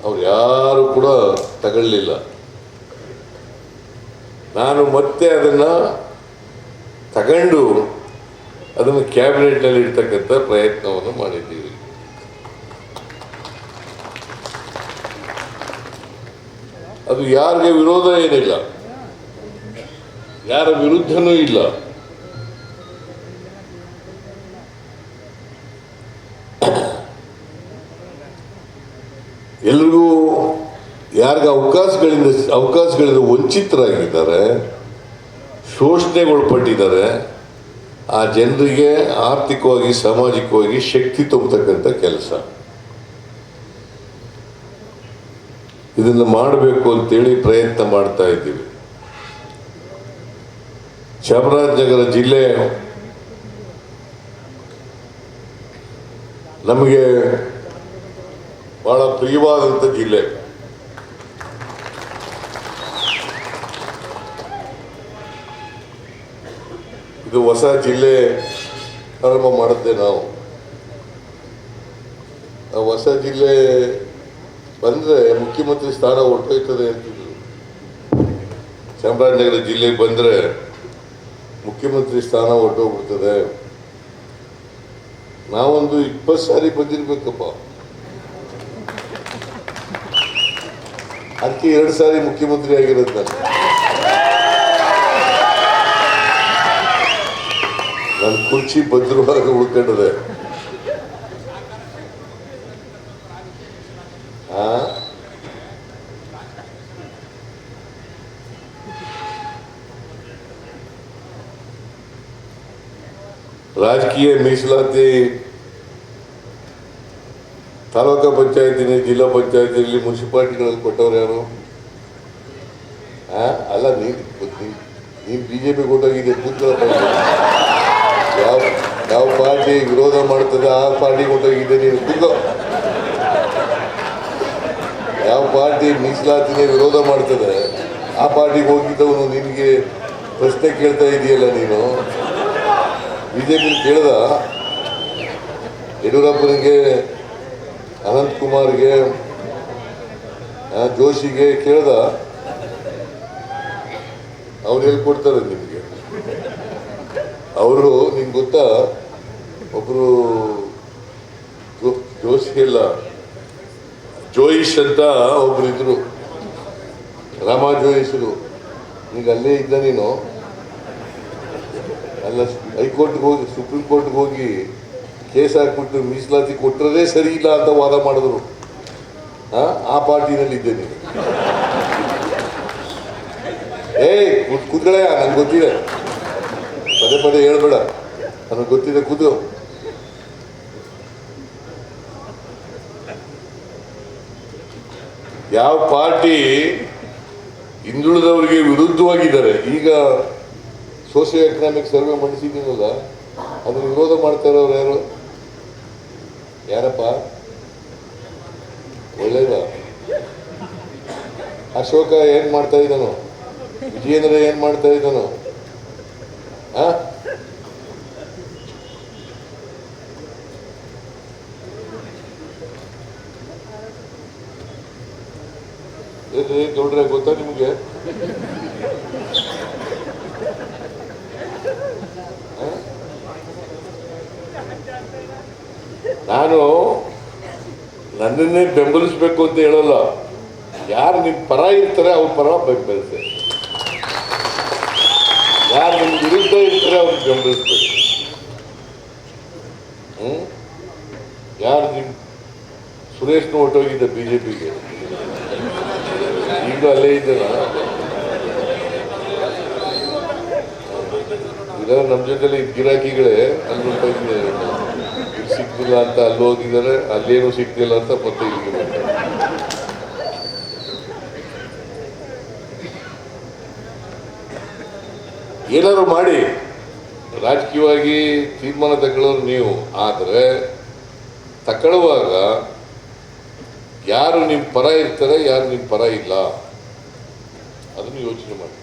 ಅವ್ರು ಯಾರು ಕೂಡ ತಗೊಳ್ಳಿಲ್ಲ. ನಾನು ಮತ್ತೆ ಅದನ್ನು ತಗೊಂಡು ಅದನ್ನು ಕ್ಯಾಬಿನೆಟ್ನಲ್ಲಿ ಇಡ್ತಕ್ಕಂಥ ಪ್ರಯತ್ನವನ್ನು ಮಾಡಿದ್ದೀವಿ. ಅದು ಯಾರಿಗೆ ವಿರೋಧ ಏನಿಲ್ಲ, ಯಾರ ವಿರುದ್ಧನೂ ಇಲ್ಲ. ಎಲ್ರಿಗೂ ಯಾರಿಗೆ ಅವಕಾಶಗಳಿಂದ ವಂಚಿತರಾಗಿದ್ದಾರೆ, ಶೋಷಣೆಗೊಳಪಟ್ಟಿದ್ದಾರೆ, ಆ ಜನರಿಗೆ ಆರ್ಥಿಕವಾಗಿ ಸಾಮಾಜಿಕವಾಗಿ ಶಕ್ತಿ ತುಂಬತಕ್ಕಂಥ ಕೆಲಸ ಇದನ್ನು ಮಾಡಬೇಕು ಅಂತೇಳಿ ಪ್ರಯತ್ನ ಮಾಡ್ತಾ ಇದ್ದೀವಿ. ಚಾಮರಾಜನಗರ ಜಿಲ್ಲೆ ನಮಗೆ ಬಹಳ ಪ್ರಿಯವಾದಂಥ ಜಿಲ್ಲೆ. ಇದು ಹೊಸ ಜಿಲ್ಲೆ ಪ್ರಾರಂಭ ಮಾಡಿದ್ದೆ ನಾವು. ಆ ಹೊಸ ಜಿಲ್ಲೆ ಬಂದರೆ ಮುಖ್ಯಮಂತ್ರಿ ಸ್ಥಾನ ಹೊರಟೋಯ್ತದೆ ಅಂತಿದ್ರು. ಚಾಮರಾಜನಗರ ಜಿಲ್ಲೆಗೆ ಬಂದರೆ ಮುಖ್ಯಮಂತ್ರಿ ಸ್ಥಾನ ಹೊರಟೋಗ್ಬಿಡ್ತದೆ. ನಾವೊಂದು 20 ಸಾರಿ ಬಂದಿರ್ಬೇಕಪ್ಪ, ಅದಕ್ಕೆ 2 ಸಾರಿ ಮುಖ್ಯಮಂತ್ರಿ ಆಗಿರೋದು ನಾನು. ನನ್ನ ಕುರ್ಚಿ ಭದ್ರವಾಗಿ ಉಳ್ಕೊಂಡಿದೆ. ರಾಜಕೀಯ ಮೀಸಲಾತಿ ತಾಲೂಕಾ ಪಂಚಾಯತಿನ, ಜಿಲ್ಲಾ ಪಂಚಾಯತಿಯಲ್ಲಿ, ಮುನ್ಸಿಪಾಲಿಟಿಗಳಲ್ಲಿ ಕೊಟ್ಟವ್ರು ಯಾರು? ಅಲ್ಲ, ನೀನು ಬಿಜೆಪಿ ಕೊಟ್ಟೋಗಿದೆ. ಯಾವ ಪಾರ್ಟಿ ವಿರೋಧ ಮಾಡ್ತದೆ ಆ ಪಾರ್ಟಿ ಕೊಟ್ಟೋಗಿದೆ ನೀನು. ಕೂತ್ಕೋ. ಯಾವ ಪಾರ್ಟಿ ಮೀಸಲಾತಿನೇ ವಿರೋಧ ಮಾಡ್ತದೆ ಆ ಪಾರ್ಟಿಗೆ ಹೋಗಿದ್ದವನು ನಿನಗೆ ಪ್ರಶ್ನೆ ಕೇಳ್ತಾ ಇದೆಯಲ್ಲ ನೀನು. ಬಿಜೆಪಿ ಕೇಳ್ದ ಯಡಿಯೂರಪ್ಪನಿಗೆ, ಅನಂತಕುಮಾರ್ಗೆ, ಜೋಶಿಗೆ ಕೇಳ್ದ, ಅವ್ರು ಹೇಳ್ಕೊಡ್ತಾರೆ ನಿಮಗೆ. ಅವರು ನಿಮ್ಗೆ ಗೊತ್ತಾ, ಒಬ್ಬರು ಜೋಶಿ ಇಲ್ಲ, ಜೋಯಿಷ್ ಅಂತ ಒಬ್ರು ಇದ್ರು, ರಾಮ ಜೋಯಿಸರು. ಈಗ ಅಲ್ಲೇ ಇದ್ದ ನೀನು. ಅಲ್ಲ, ಹೈಕೋರ್ಟ್ಗೆ ಹೋಗಿ, ಸುಪ್ರೀಂ ಕೋರ್ಟ್ಗೆ ಹೋಗಿ ಕೇಸ್ ಹಾಕ್ಬಿಟ್ಟು ಮೀಸಲಾತಿ ಕೊಟ್ಟರದೇ ಸರಿ ಇಲ್ಲ ಅಂತ ವಾದ ಮಾಡಿದ್ರು. ಆ ಪಾರ್ಟಿನಲ್ಲಿ ಇದ್ದೆ ನೀನು. ಕೂತ್ಕಳೆ, ನಂಗೆ ಗೊತ್ತಿದೆ, ಪದೇ ಪದೇ ಹೇಳ್ಬೇಡ, ನನಗೆ ಗೊತ್ತಿದೆ, ಕೂತು. ಯಾವ ಪಾರ್ಟಿ ಹಿಂದುಳಿದವರಿಗೆ ವಿರುದ್ಧವಾಗಿದ್ದಾರೆ, ಈಗ ಸೋಷಿಯೋ ಎಕನಾಮಿಕ್ ಸರ್ವೆ ಮಾಡಿಸಿದ್ದೀನಲ್ಲ, ಅದನ್ನು ವಿರೋಧ ಮಾಡ್ತಾ ಇರೋರು ಯಾರು? ಯಾರಪ್ಪ? ಒಳ್ಳೇದ ಅಶೋಕ ಏನ್ ಮಾಡ್ತಾ ಇದ್ದಾನೋ, ವಿಜಯೇಂದ್ರ ಏನ್ ಮಾಡ್ತಾ ಇದ್ದಾನೋ? ದೊಡ್ಡ್ರೆ ಗೊತ್ತಾ ನಿಮಗೆ? ನಾನು ನನ್ನನ್ನೇ ಬೆಂಬಲಿಸ್ಬೇಕು ಅಂತ ಹೇಳಲ್ಲ. ಯಾರು ನಿಮ್ಮ ಪರ ಇರ್ತಾರೆ ಅವ್ರ ಪರ ಬೆಂಬಲಿಸ್ತಾರೆ, ಯಾರು ನಿಮ್ಮ ವಿರುದ್ಧ ಇರ್ತಾರೆ ಅವ್ರಿಗೆ ಬೆಂಬಲಿಸ್ಬೇಕು. ಯಾರು ನಿಮ್ಮ ಸುರೇಶ್ನ ಹೊಟ್ಟೋಗಿದ್ದ ಬಿಜೆಪಿಗೆ, ಈಗಲೂ ಅಲ್ಲೇ ಇದ್ದಾನ. ಈಗ ನಮ್ಮ ಜೊತೆಲಿ ಗಿರಾಕಿಗಳೇ ಅಲ್ಲಿ ಹೊಟ್ಟೋಗಿದ್ದಾರೆ, ಸಿಕ್ತಿಲ್ಲ ಅಂತ ಅಲ್ಲಿ ಹೋಗಿದ್ದಾರೆ, ಅಲ್ಲೇನು ಸಿಕ್ತಿಲ್ಲ ಅಂತ ಮತ್ತೆ ಇಲ್ಲಿಗೆ ಬರ್ತಾರೆ. ಏನಾದ್ರು ಮಾಡಿ ರಾಜಕೀಯವಾಗಿ ತೀರ್ಮಾನ ತಗೊಳ್ಳೋರು ನೀವು. ಆದರೆ ತಗೊಳ್ಳುವಾಗ ಯಾರು ನಿಮ್ಮ ಪರ ಇರ್ತಾರೆ, ಯಾರು ನಿಮ್ಮ ಪರ ಇಲ್ಲ, ಅದನ್ನು ಯೋಚನೆ ಮಾಡಿ.